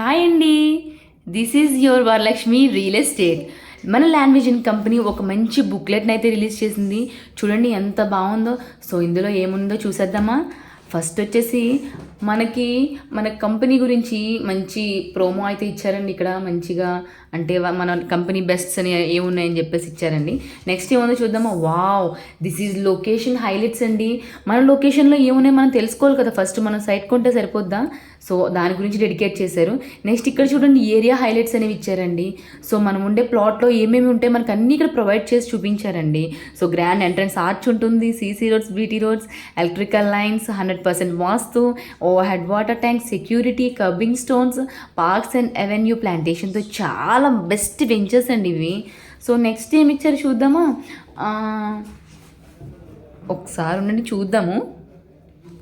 Hi అండి. This is your Varalakshmi real estate. మన land vision company ఒక మంచి బుక్లెట్ని అయితే రిలీజ్ చేసింది. చూడండి ఎంత బాగుందో. సో ఇందులో ఏముందో చూసేద్దామా. ఫస్ట్ వచ్చేసి మన కంపెనీ గురించి మంచి ప్రోమో అయితే ఇచ్చారండి. ఇక్కడ మంచిగా అంటే మన కంపెనీ బెస్ట్స్ అని ఏమున్నాయని చెప్పేసి ఇచ్చారండి. నెక్స్ట్ ఏముందో చూద్దామా. Wow, this is location highlights అండి. మన లొకేషన్లో ఏమున్నాయి మనం తెలుసుకోవాలి కదా. ఫస్ట్ మనం సైట్ కొంటే సరిపోద్దా. సో దాని గురించి డెడికేట్ చేశారు. నెక్స్ట్ ఇక్కడ చూడండి ఏరియా హైలైట్స్ అనేవి ఇచ్చారండి. సో మనం ఉండే ప్లాట్లో ఏమేమి ఉంటాయి మనకు అన్నీ ఇక్కడ ప్రొవైడ్ చేసి చూపించారండి. సో గ్రాండ్ ఎంట్రన్స్ ఆర్చ్ ఉంటుంది, CC roads, BT roads, electrical lines, 100% vastu, overhead water tank, security, curbing stones, parks and avenue ప్లాంటేషన్తో చాలా బెస్ట్ వెంచర్స్ అండి ఇవి. సో నెక్స్ట్ ఏమి ఇచ్చారు చూద్దామా. ఒకసారి ఉండండి చూద్దాము.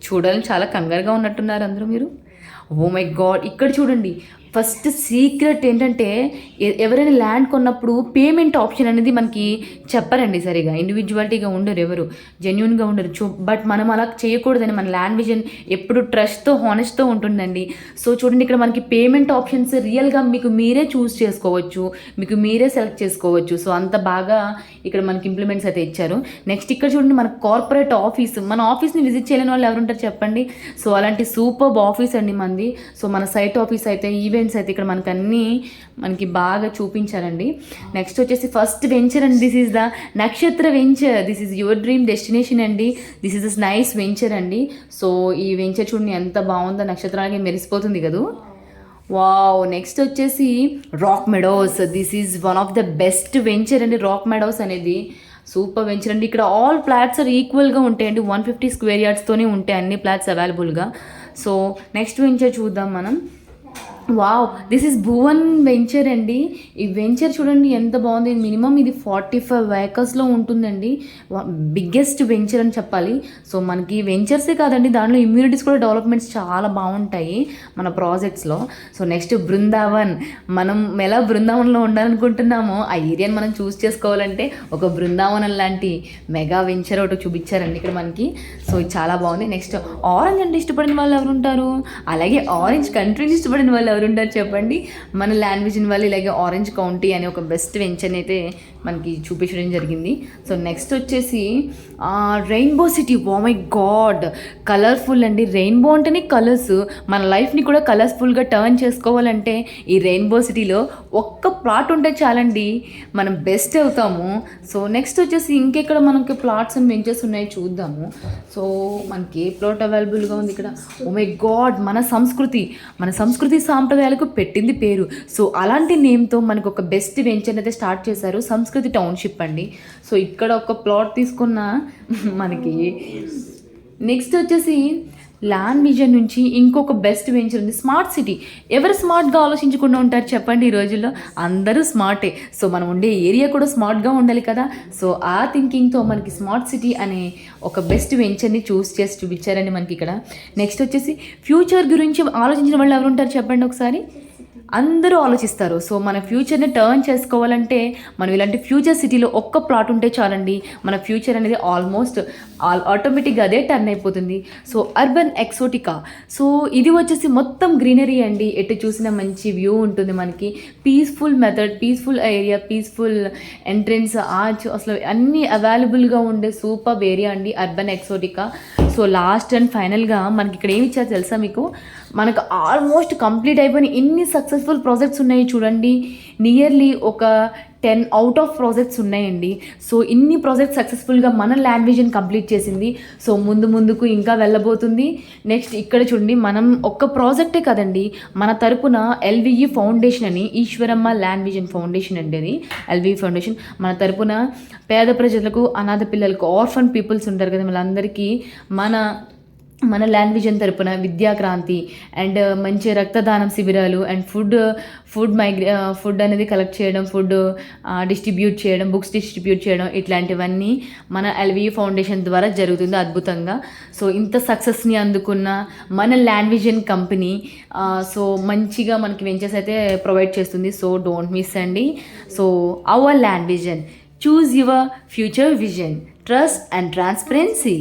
చూడాలని చాలా కంగారుగా ఉన్నట్టున్నారు అందరూ మీరు. ఓ మై గాడ్, ఇక్కడ చూడండి. ఫస్ట్ సీక్రెట్ ఏంటంటే ఎవరైనా ల్యాండ్ కొన్నప్పుడు పేమెంట్ ఆప్షన్ అనేది మనకి చెప్పరండి సరిగా. ఇండివిజువాలిటీగా ఉండరు, ఎవరు జెన్యున్గా ఉండరు. బట్ మనం అలా చేయకూడదని మన ల్యాండ్ విజన్ ఎప్పుడు ట్రస్ట్తో హానెస్ట్తో ఉంటుందండి. సో చూడండి ఇక్కడ మనకి పేమెంట్ ఆప్షన్స్ రియల్గా మీకు మీరే చూస్ చేసుకోవచ్చు, మీకు మీరే సెలెక్ట్ చేసుకోవచ్చు. సో అంత బాగా ఇక్కడ మనకి ఇంప్లిమెంట్స్ అయితే ఇచ్చారు. నెక్స్ట్ ఇక్కడ చూడండి మన కార్పొరేట్ ఆఫీస్. మన ఆఫీస్ని విజిట్ చేయలేని వాళ్ళు ఎవరుంటారు చెప్పండి. సో అలాంటి సూపర్ ఆఫీస్ అండి మనది. సో మన సైట్ ఆఫీస్ అయితే ఈవెంట్స్ అయితే ఇక్కడ మనకి బాగా చూపించారండి. నెక్స్ట్ వచ్చేసి ఫస్ట్ వెంచర్ అండి. This is the Nakshatra venture. This is your dream destination అండి. This is the nice venture అండి. సో ఈ వెంచర్ చూడండి ఎంత బాగుందో, నక్షత్రానికి మెరిసిపోతుంది కదా. వావ్, నెక్స్ట్ వచ్చేసి rock meadows. This is one of the best venture అండి. రాక్ మెడోస్ అనేది సూపర్ వెంచర్ అండి. ఇక్కడ ఆల్ ఫ్లాట్స్ ఆర్ ఈక్వల్గా ఉంటాయండి. 150 స్క్వేర్ యార్డ్స్తోనే ఉంటాయి అన్ని ఫ్లాట్స్ అవైలబుల్గా. సో నెక్స్ట్ వెంచర్ చూద్దాం మనం. Wow, this is Bhuvan venture అండి. ఈ వెంచర్ చూడండి ఎంత బాగుంది. మినిమం ఇది 45 ఏకర్స్లో ఉంటుందండి. బిగ్గెస్ట్ వెంచర్ అని చెప్పాలి. సో మనకి వెంచర్సే కాదండి, దాంట్లో ఇమ్యూనిటీస్ కూడా డెవలప్మెంట్స్ చాలా బాగుంటాయి మన ప్రాజెక్ట్స్లో. So next Brindavan. మనం ఎలా బృందావనంలో ఉండాలనుకుంటున్నామో ఆ ఏరియాని మనం చూస్ చేసుకోవాలంటే ఒక బృందావనం లాంటి మెగా వెంచర్ ఒకటి చూపించారండి ఇక్కడ మనకి. సో ఇది చాలా బాగుంది. నెక్స్ట్ ఆరెంజ్ అంటే ఇష్టపడిన వాళ్ళు ఎవరు ఉంటారు, అలాగే ఆరెంజ్ కంట్రీని ఇష్టపడిన వాళ్ళు ఎవరుంటారు చెప్పండి. మన ల్యాండ్ విజన్ వాళ్ళు ఇలాగే ఆరెంజ్ కౌంటీ అనే ఒక బెస్ట్ వెంచర్ అయితే మనకి చూపించడం జరిగింది. సో నెక్స్ట్ వచ్చేసి rainbow city. Oh my god, colourful అండి. రెయిన్బో అంటేనే కలర్స్. మన లైఫ్ని కూడా కలర్ఫుల్గా టర్న్ చేసుకోవాలంటే ఈ రెయిన్బో సిటీలో ఒక్క ప్లాట్ ఉంటే చాలండి, మనం బెస్ట్ అవుతాము. సో నెక్స్ట్ వచ్చేసి ఇంకెక్కడ మనకి ప్లాట్స్ అండ్ వెంచర్స్ ఉన్నాయి చూద్దాము. సో మనకి ఏ ప్లాట్ అవైలబుల్గా ఉంది ఇక్కడ. ఓ మై గాడ్, మన సంస్కృతి సాంప్రదాయాలకు పెట్టింది పేరు. సో అలాంటి నేమ్తో మనకు ఒక బెస్ట్ వెంచర్ అయితే స్టార్ట్ చేశారు, సంస్కృతి టౌన్షిప్ అండి. సో ఇక్కడ ఒక ప్లాట్ తీసుకున్న మనకి. నెక్స్ట్ వచ్చేసి ల్యాండ్ విజన్ నుంచి ఇంకొక బెస్ట్ వెంచర్ ఉంది, స్మార్ట్ సిటీ. ఎవరు స్మార్ట్గా ఆలోచించకుండా ఉంటారు చెప్పండి ఈ రోజుల్లో. అందరూ స్మార్టే. సో మనం ఉండే ఏరియా కూడా స్మార్ట్గా ఉండాలి కదా. సో ఆ థింకింగ్తో మనకి స్మార్ట్ సిటీ అనే ఒక బెస్ట్ వెంచర్ని చేసి చూపించారండి మనకి ఇక్కడ. నెక్స్ట్ వచ్చేసి ఫ్యూచర్ గురించి ఆలోచించిన వాళ్ళు ఎవరు ఉంటారు చెప్పండి ఒకసారి. అందరూ ఆలోచిస్తారు. సో మన ఫ్యూచర్ని టర్న్ చేసుకోవాలంటే మనం ఇలాంటి ఫ్యూచర్ సిటీలో ఒక్క ప్లాట్ ఉంటే చాలండి, మన ఫ్యూచర్ అనేది ఆల్మోస్ట్ ఆటోమేటిక్గా అదే టర్న్ అయిపోతుంది. So urban Exotica. సో ఇది వచ్చేసి మొత్తం గ్రీనరీ అండి. ఎటు చూసిన మంచి వ్యూ ఉంటుంది మనకి. Peaceful method, peaceful area, peaceful entrance, arch, అసలు అన్నీ అవైలబుల్గా ఉండే సూపర్ ఏరియా అండి urban Exotica. So last and ఫైనల్గా మనకి ఇక్కడ ఏమి ఇచ్చారు తెలుసా మీకు. మనకు ఆల్మోస్ట్ కంప్లీట్ అయిపోయిన ఇన్ని సక్సెస్ఫుల్ ప్రాజెక్ట్స్ ఉన్నాయి చూడండి. నియర్లీ ఒక 10 అవుట్ ఆఫ్ ప్రాజెక్ట్స్ ఉన్నాయండి. సో ఇన్ని ప్రాజెక్ట్స్ సక్సెస్ఫుల్గా మన ల్యాండ్ విజన్ కంప్లీట్ చేసింది. సో ముందుకు ఇంకా వెళ్ళబోతుంది. నెక్స్ట్ ఇక్కడ చూడండి, మనం ఒక్క ప్రాజెక్టే కదండి, మన తరపున ఎల్విఈ ఫౌండేషన్ అని, ఈశ్వరమ్మ ల్యాండ్ విజన్ ఫౌండేషన్ అండి అది. ఎల్విఈ ఫౌండేషన్ మన తరపున పేద ప్రజలకు, అనాథ పిల్లలకు, ఆర్ఫన్ పీపుల్స్ ఉంటారు కదా వాళ్ళందరికీ మన ల్యాండ్ విజన్ తరపున విద్యాక్రాంతి అండ్ మంచి రక్తదానం శిబిరాలు అండ్ ఫుడ్ అనేది కలెక్ట్ చేయడం, ఫుడ్ డిస్ట్రిబ్యూట్ చేయడం, బుక్స్ డిస్ట్రిబ్యూట్ చేయడం, ఇట్లాంటివన్నీ మన ఎల్విఈ ఫౌండేషన్ ద్వారా జరుగుతుంది అద్భుతంగా. సో ఇంత సక్సెస్ని అందుకున్న మన ల్యాండ్ విజన్ కంపెనీ సో మంచిగా మనకి వెంచర్స్ అయితే ప్రొవైడ్ చేస్తుంది. సో డోంట్ మిస్ అండి. So our land vision, choose your future vision, trust and transparency.